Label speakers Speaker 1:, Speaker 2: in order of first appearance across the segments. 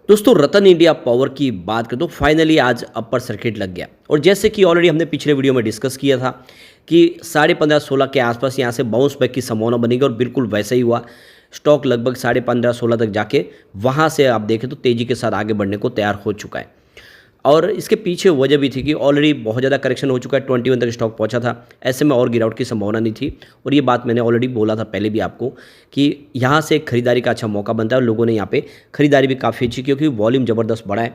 Speaker 1: दोस्तों रतन India power की बात करें तो फाइनली आज अपर सर्किट लग गया। और जैसे कि ऑलरेडी हमने पिछले वीडियो में डिस्कस किया था कि 15.5-16 के आसपास यहाँ से बाउंस बैक की संभावना बनेगी और बिल्कुल वैसा ही हुआ। स्टॉक लगभग 15.5-16 तक जाके वहाँ से आप देखें तो तेज़ी के साथ आगे बढ़ने को तैयार हो चुका है। और इसके पीछे वजह भी थी कि ऑलरेडी बहुत ज़्यादा करेक्शन हो चुका है, 21 तक स्टॉक पहुंचा था। ऐसे में और गिरावट की संभावना नहीं थी। और ये बात मैंने ऑलरेडी बोला था पहले भी आपको कि यहाँ से खरीदारी का अच्छा मौका बनता है और लोगों ने यहाँ पे खरीदारी भी काफ़ी अच्छी की क्योंकि वॉल्यूम ज़बरदस्त बढ़ा है।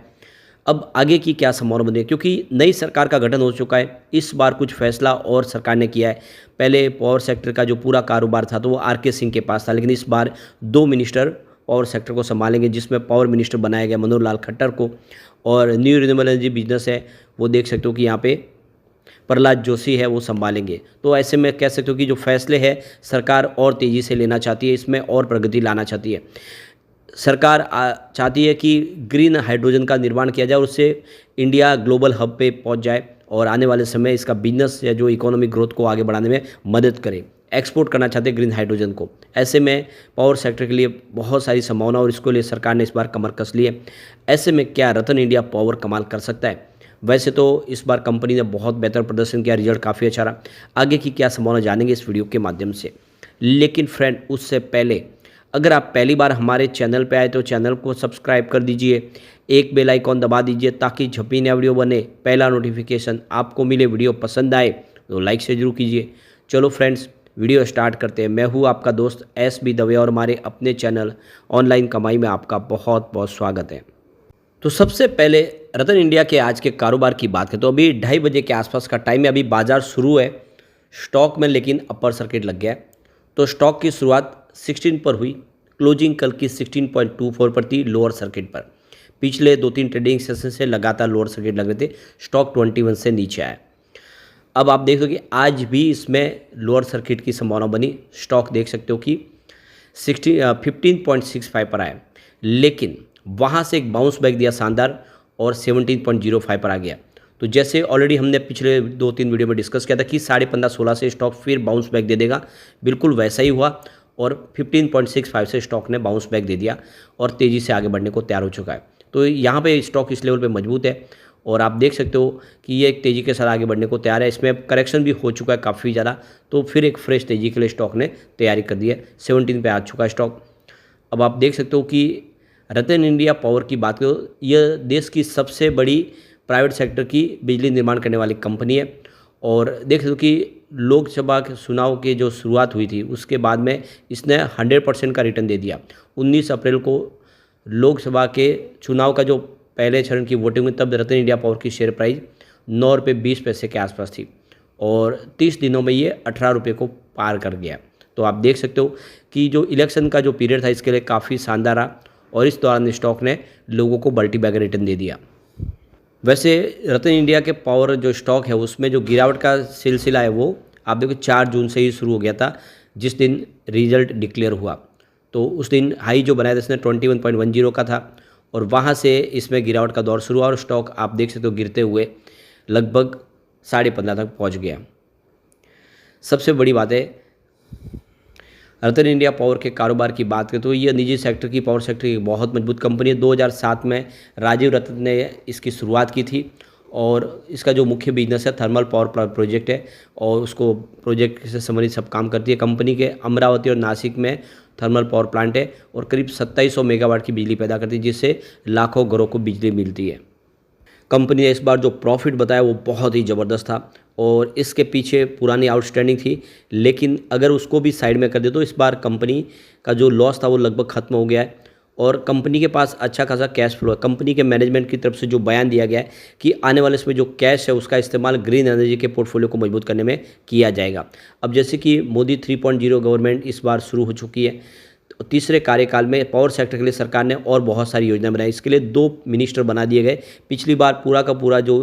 Speaker 1: अब आगे की क्या संभावना बनी है क्योंकि नई सरकार का गठन हो चुका है। इस बार कुछ फैसला और सरकार ने किया है। पहले पावर सेक्टर का जो पूरा कारोबार था तो वो आर के सिंह के पास था, लेकिन इस बार 2 मिनिस्टर पावर सेक्टर को संभालेंगे, जिसमें पावर मिनिस्टर बनाया गया मनोहर लाल खट्टर को। और न्यू रिन्यूएबल एनर्जी बिजनेस है वो देख सकते हो कि यहाँ पे प्रहलाद जोशी है वो संभालेंगे। तो ऐसे में कह सकते हो कि जो फैसले हैं सरकार और तेज़ी से लेना चाहती है, इसमें और प्रगति लाना चाहती है। सरकार चाहती है कि ग्रीन हाइड्रोजन का निर्माण किया जाए और उससे इंडिया ग्लोबल हब पे पहुंच जाए और आने वाले समय इसका बिजनेस या जो इकोनॉमिक ग्रोथ को आगे बढ़ाने में मदद करे। एक्सपोर्ट करना चाहते हैं ग्रीन हाइड्रोजन को। ऐसे में पावर सेक्टर के लिए बहुत सारी संभावना और इसको लिए सरकार ने इस बार कमर कस ली है। ऐसे में क्या रतन इंडिया पावर कमाल कर सकता है? वैसे तो इस बार कंपनी ने बहुत बेहतर प्रदर्शन किया, रिजल्ट काफ़ी अच्छा रहा। आगे की क्या संभावना जानेंगे इस वीडियो के माध्यम से। लेकिन फ्रेंड उससे पहले अगर आप पहली बार हमारे चैनल पे आए तो चैनल को सब्सक्राइब कर दीजिए, एक बेल आइकॉन दबा दीजिए ताकि जब भी नया वीडियो बने पहला नोटिफिकेशन आपको मिले। वीडियो पसंद आए तो लाइक से जरूर कीजिए। चलो फ्रेंड्स वीडियो स्टार्ट करते हैं। मैं हूँ आपका दोस्त SB दवे और हमारे अपने चैनल ऑनलाइन कमाई में आपका बहुत बहुत स्वागत है। तो सबसे पहले रतन इंडिया के आज के कारोबार की बात करें तो अभी 2:30 बजे के आसपास का टाइम है। अभी बाजार शुरू है स्टॉक में, लेकिन अपर सर्किट लग गया है। तो स्टॉक की शुरुआत 16 पर हुई, क्लोजिंग कल की 16.24 पर थी लोअर सर्किट पर। पिछले 2-3 ट्रेडिंग सेशन से लगातार लोअर सर्किट लग रहे थे, स्टॉक 21 से नीचे आया। अब आप देख सकते हो कि आज भी इसमें लोअर सर्किट की संभावना बनी। स्टॉक देख सकते हो कि 15.65 पर आया, लेकिन वहाँ से एक बाउंस बैक दिया शानदार और 17.05 पर आ गया। तो जैसे ऑलरेडी हमने पिछले 2-3 वीडियो में डिस्कस किया था कि 15.5-16 से स्टॉक फिर बाउंस बैक दे देगा, बिल्कुल वैसा ही हुआ और 15.65 से स्टॉक ने बाउंस बैक दे दिया और तेज़ी से आगे बढ़ने को तैयार हो चुका है। तो यहाँ पे स्टॉक इस लेवल पे मजबूत है और आप देख सकते हो कि ये एक तेज़ी के साथ आगे बढ़ने को तैयार है। इसमें करेक्शन भी हो चुका है काफ़ी ज़्यादा, तो फिर एक फ्रेश तेज़ी के लिए स्टॉक ने तैयारी कर दी है। 17 पे आ चुका है स्टॉक। अब आप देख सकते हो कि रतन इंडिया पावर की बात करो, यह देश की सबसे बड़ी प्राइवेट सेक्टर की बिजली निर्माण करने वाली कंपनी है। और देख सकते हो कि लोकसभा के चुनाव की जो शुरुआत हुई थी उसके बाद में इसने 100% का रिटर्न दे दिया। 19 अप्रैल को लोकसभा के चुनाव का जो पहले चरण की वोटिंग हुई तब रतन इंडिया पावर की शेयर प्राइस 9 रुपये 20 पैसे के आसपास थी और 30 दिनों में ये 18 रुपये को पार कर गया। तो आप देख सकते हो कि जो इलेक्शन का जो पीरियड था इसके लिए काफ़ी शानदार रहा और इस दौरान स्टॉक ने लोगों को मल्टी बैगर रिटर्न दे दिया। वैसे रतन इंडिया के पावर जो स्टॉक है उसमें जो गिरावट का सिलसिला है वो आप देखो 4 जून से ही शुरू हो गया था, जिस दिन रिजल्ट डिक्लेयर हुआ। तो उस दिन हाई जो बनाया था इसने 21.10 का था और वहाँ से इसमें गिरावट का दौर शुरू हुआ और स्टॉक आप देख सकते हो गिरते हुए लगभग 15.5 तक पहुँच गया। सबसे बड़ी बात है रतन इंडिया पावर के कारोबार की बात करें तो ये निजी सेक्टर की पावर सेक्टर की बहुत मजबूत कंपनी है। 2007 में राजीव रतन ने इसकी शुरुआत की थी और इसका जो मुख्य बिजनेस है थर्मल पावर प्रोजेक्ट है और उसको प्रोजेक्ट से संबंधित सब काम करती है। कंपनी के अमरावती और नासिक में थर्मल पावर प्लांट है और करीब 2700 मेगावाट की बिजली पैदा करती है, जिससे लाखों घरों को बिजली मिलती है। कंपनी ने इस बार जो प्रॉफिट बताया वो बहुत ही ज़बरदस्त था और इसके पीछे पुरानी आउटस्टैंडिंग थी, लेकिन अगर उसको भी साइड में कर दे तो इस बार कंपनी का जो लॉस था वो लगभग ख़त्म हो गया है और कंपनी के पास अच्छा खासा कैश फ्लो है। कंपनी के मैनेजमेंट की तरफ से जो बयान दिया गया है कि आने वाले इसमें जो कैश है उसका इस्तेमाल ग्रीन एनर्जी के पोर्टफोलियो को मजबूत करने में किया जाएगा। अब जैसे कि मोदी 3.0 गवर्नमेंट इस बार शुरू हो चुकी है, तो तीसरे कार्यकाल में पावर सेक्टर के लिए सरकार ने और बहुत सारी योजनाएं बनाई। इसके लिए 2 मिनिस्टर बना दिए गए। पिछली बार पूरा का पूरा जो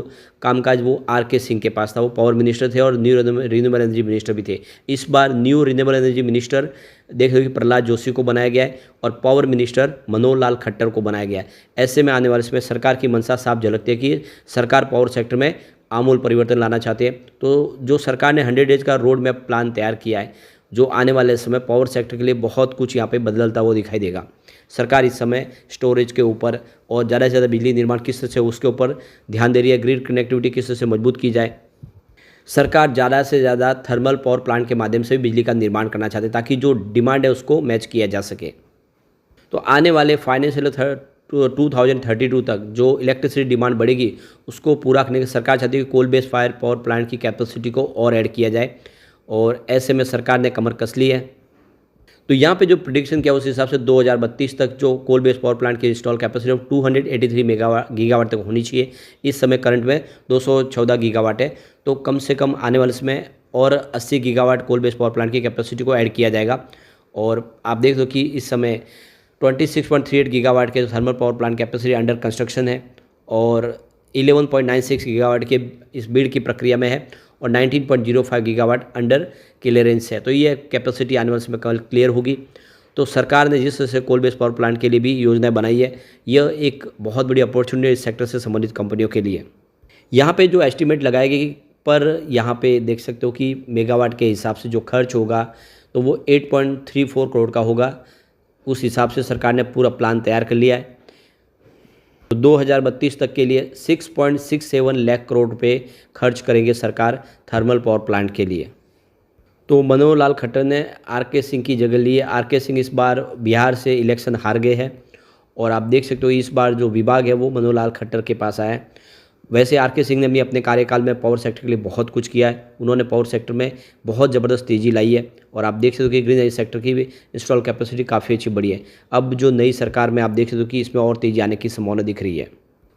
Speaker 1: कामकाज वो आर के सिंह के पास था, वो पावर मिनिस्टर थे और न्यू रिन्यूएबल एनर्जी मिनिस्टर भी थे। इस बार न्यू रिन्यूएबल एनर्जी मिनिस्टर देख रहे हो कि प्रहलाद जोशी को बनाया गया है और पावर मिनिस्टर मनोहर लाल खट्टर को बनाया गया है। ऐसे में आने वाले इसमें सरकार की मंशा साफ झलकती है कि सरकार पावर सेक्टर में आमूल परिवर्तन लाना चाहते हैं। तो जो सरकार ने 100 डेज का रोड मैप प्लान तैयार किया है जो आने वाले समय पावर सेक्टर के लिए बहुत कुछ यहाँ पे बदलता हुआ दिखाई देगा। सरकार इस समय स्टोरेज के ऊपर और ज़्यादा से ज़्यादा बिजली निर्माण किस तरह से उसके ऊपर ध्यान दे रही है, ग्रिड कनेक्टिविटी किस तरह से मजबूत की जाए। सरकार ज़्यादा से ज़्यादा थर्मल पावर प्लांट के माध्यम से बिजली का निर्माण करना चाहते हैं ताकि जो डिमांड है उसको मैच किया जा सके। तो आने वाले फाइनेंशियल 2032 तक जो इलेक्ट्रिसिटी डिमांड बढ़ेगी उसको पूरा करने की सरकार चाहती है कि coal based fire power plant की कैपेसिटी को और ऐड किया जाए, और ऐसे में सरकार ने कमर कस ली है। तो यहाँ पे जो प्रिडिक्शन किया उस हिसाब से 2032 तक जो कोल बेस्ड पावर प्लांट की इंस्टॉल कैपेसिटी 283 गीगावाट तक होनी चाहिए। इस समय करंट में 214 गीगावाट है, तो कम से कम आने वाले समय और 80 gigawatt coal based power plant की कैपेसिटी को ऐड किया जाएगा। और आप देख दो कि इस समय 26.38 गीगावाट के thermal power plant capacity under construction है और 11.96 गीगावाट के इस बिड की प्रक्रिया में है और 19.05 गीगावाट अंडर क्लियरेंस है। तो ये कैपेसिटी आने वाले समय कल क्लियर होगी। तो सरकार ने जिस तरह से कोल बेस्ड पावर प्लांट के लिए भी योजनाएं बनाई है, यह एक बहुत बड़ी अपॉर्चुनिटी इस सेक्टर से संबंधित कंपनियों के लिए। यहाँ पे जो एस्टिमेट लगाए गए पर यहाँ पे देख सकते हो कि मेगावाट के हिसाब से जो खर्च होगा तो वो 8.34 करोड़ का होगा। उस हिसाब से सरकार ने पूरा प्लान तैयार कर लिया है। तो 2032 तक के लिए 6.67 लाख करोड़ रुपए खर्च करेंगे सरकार थर्मल पावर प्लांट के लिए। तो मनोहर लाल खट्टर ने आर.के. सिंह की जगह ली है। आर.के. सिंह इस बार बिहार से इलेक्शन हार गए हैं और आप देख सकते हो इस बार जो विभाग है वो मनोहर लाल खट्टर के पास आया है। वैसे आर.के. सिंह ने भी अपने कार्यकाल में पावर सेक्टर के लिए बहुत कुछ किया है। उन्होंने पावर सेक्टर में बहुत ज़बरदस्त तेज़ी लाई है और आप देख सकते हो कि ग्रीन एनर्जी सेक्टर की भी इंस्टॉल कैपेसिटी काफ़ी अच्छी बढ़ी है। अब जो नई सरकार में आप देख सकते हो कि इसमें और तेज़ी आने की संभावना दिख रही है।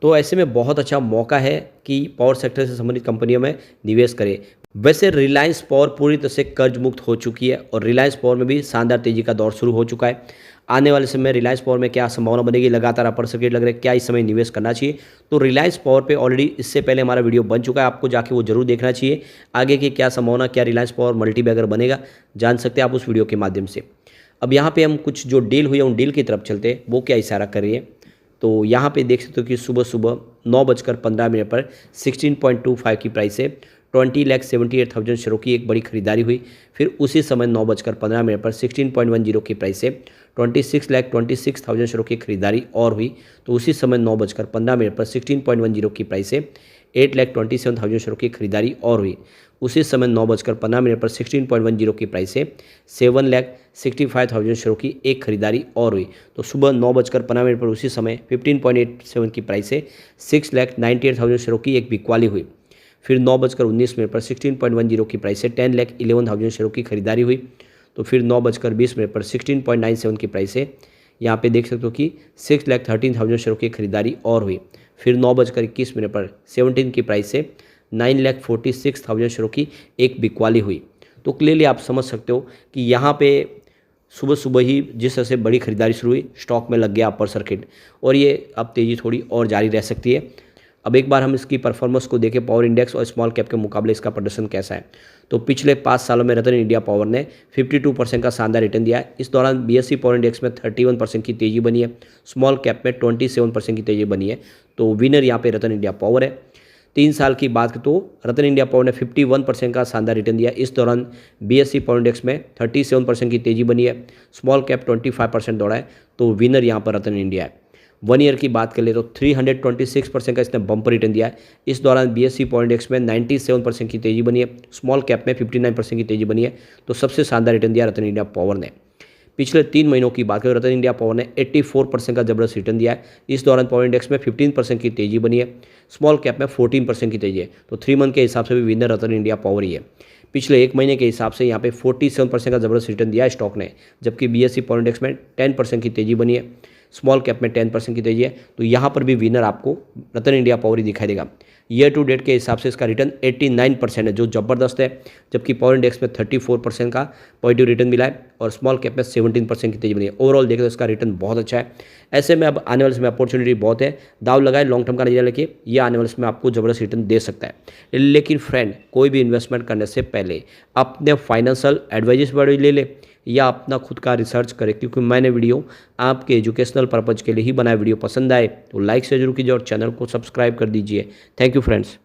Speaker 1: तो ऐसे में बहुत अच्छा मौका है कि पावर सेक्टर से संबंधित कंपनियों में निवेश करें। वैसे रिलायंस पावर पूरी तरह से कर्ज मुक्त हो चुकी है और रिलायंस पावर में भी शानदार तेज़ी का दौर शुरू हो चुका है। आने वाले समय रिलायंस पावर में क्या संभावना बनेगी, लगातार अपर सर्किट लग रहा है, क्या इस समय निवेश करना चाहिए। तो रिलायंस पावर पे ऑलरेडी इससे पहले हमारा वीडियो बन चुका है, आपको जाके वो जरूर देखना चाहिए। आगे की क्या संभावना, क्या रिलायंस पावर मल्टीबैगर बनेगा, जान सकते हैं आप उस वीडियो के माध्यम से। अब यहाँ पे हम कुछ जो डील हुई है उन डील की तरफ चलते हैं, वो क्या इशारा कर रही है। तो यहाँ पे देख सकते हो कि सुबह सुबह 9:15 पर 16.25 की प्राइस से 20,78,000 शेयरों की एक बड़ी खरीदारी हुई। फिर उसी समय 9:15 पर 16.10 की प्राइस से 26,26,000 शेयरों की खरीदारी और हुई। तो उसी समय 9:15 पर 16.10 की प्राइस से 8,27,000 शेयरों की खरीदारी और हुई। उसी समय 9:15 पर 16.10 की प्राइस से 7,65,000 शेयरों की एक खरीदारी और हुई। तो सुबह 9:15 पर उसी समय 15.87 की प्राइस से 6,98,000 शेयरों की एक बिकवाली हुई। फिर 9:19 पर 16.10 की प्राइस से 10,11,000 शेयरों की खरीदारी हुई। तो फिर 9:20 पर 16.97 की प्राइस से यहाँ पे देख सकते हो कि 6,13,000 शेयरों की खरीदारी और हुई। फिर 9:21 पर 17 की प्राइस से 9,46,000 शेयरों की एक बिकवाली हुई। तो क्लियरली आप समझ सकते हो कि यहाँ पे सुबह सुबह ही जिस तरह से बड़ी खरीदारी शुरू हुई, स्टॉक में लग गया अपर सर्किट और ये अब तेज़ी थोड़ी और जारी रह सकती है। अब एक बार हम इसकी परफॉर्मेंस को देखें, पावर इंडेक्स और स्मॉल कैप के मुकाबले इसका प्रदर्शन कैसा है। तो पिछले 5 सालों में रतन इंडिया पावर ने 52% का शानदार रिटर्न दिया है। इस दौरान BSE पावर इंडेक्स में 31% की तेज़ी बनी है, स्मॉल कैप में 27% की तेज़ी बनी है। तो विनर यहाँ पे रतन इंडिया पावर है। 3 साल की बात तो रतन इंडिया पावर ने 51% का शानदार रिटर्न दिया। इस दौरान BSE पावर इंडेक्स में 37% की तेज़ी बनी है, स्मॉल कैप 25% दौड़ा है। तो विनर यहाँ पर रतन इंडिया है। 1 ईयर की बात कर ले तो 326% का इसने बम्पर रिटर्न दिया है। इस दौरान BSE पावर इंडेक्स में 97% की तेज़ी बनी है, स्मॉल कैप में 59% की तेज़ी बनी है। तो सबसे शानदार रिटर्न दिया रतन इंडिया पावर ने। पिछले 3 महीनों की बात करें, रतन इंडिया पावर ने 84% का जबरदस्त रिटर्न दिया है। इस दौरान पावर इंडेक्स में 15% की तेज़ी बनी है, स्मॉल कैप में 14% की तेज़ी है। तो 3 मंथ के हिसाब से भी विनर रतन इंडिया पावर ही है। पिछले 1 महीने के हिसाब से यहाँ पे 47% का जबरदस्त रिटर्न दिया है स्टॉक ने, जबकि BSE पावर इंडेक्स में 10% की तेज़ी बनी है, स्मॉल कैप में 10% की तेज़ी है। तो यहाँ पर भी विनर आपको रतन इंडिया पावर ही दिखाई देगा। ईयर टू डेट के हिसाब से इसका रिटर्न 89% है, जो ज़बरदस्त है, जबकि पावर इंडेक्स में 34% का पॉजिटिव रिटर्न मिला है और स्मॉल कैप में 17% की तेज़ी बनी है। ओवरऑल देखें तो इसका रिटर्न बहुत अच्छा है। ऐसे में अब आने वाले समय अपॉर्चुनिटी बहुत है, दाव लगाए, लॉन्ग टर्म का नजरिया लेके ये आने वाले समय आपको ज़बरदस्त रिटर्न दे सकता है। लेकिन फ्रेंड, कोई भी इन्वेस्टमेंट करने से पहले अपने फाइनेंशियल एडवाइजर्स पर ले ले या अपना खुद का रिसर्च करें, क्योंकि मैंने वीडियो आपके एजुकेशनल पर्पज़ के लिए ही बनाया। वीडियो पसंद आए तो लाइक से जरूर कीजिए और चैनल को सब्सक्राइब कर दीजिए। Thank you friends.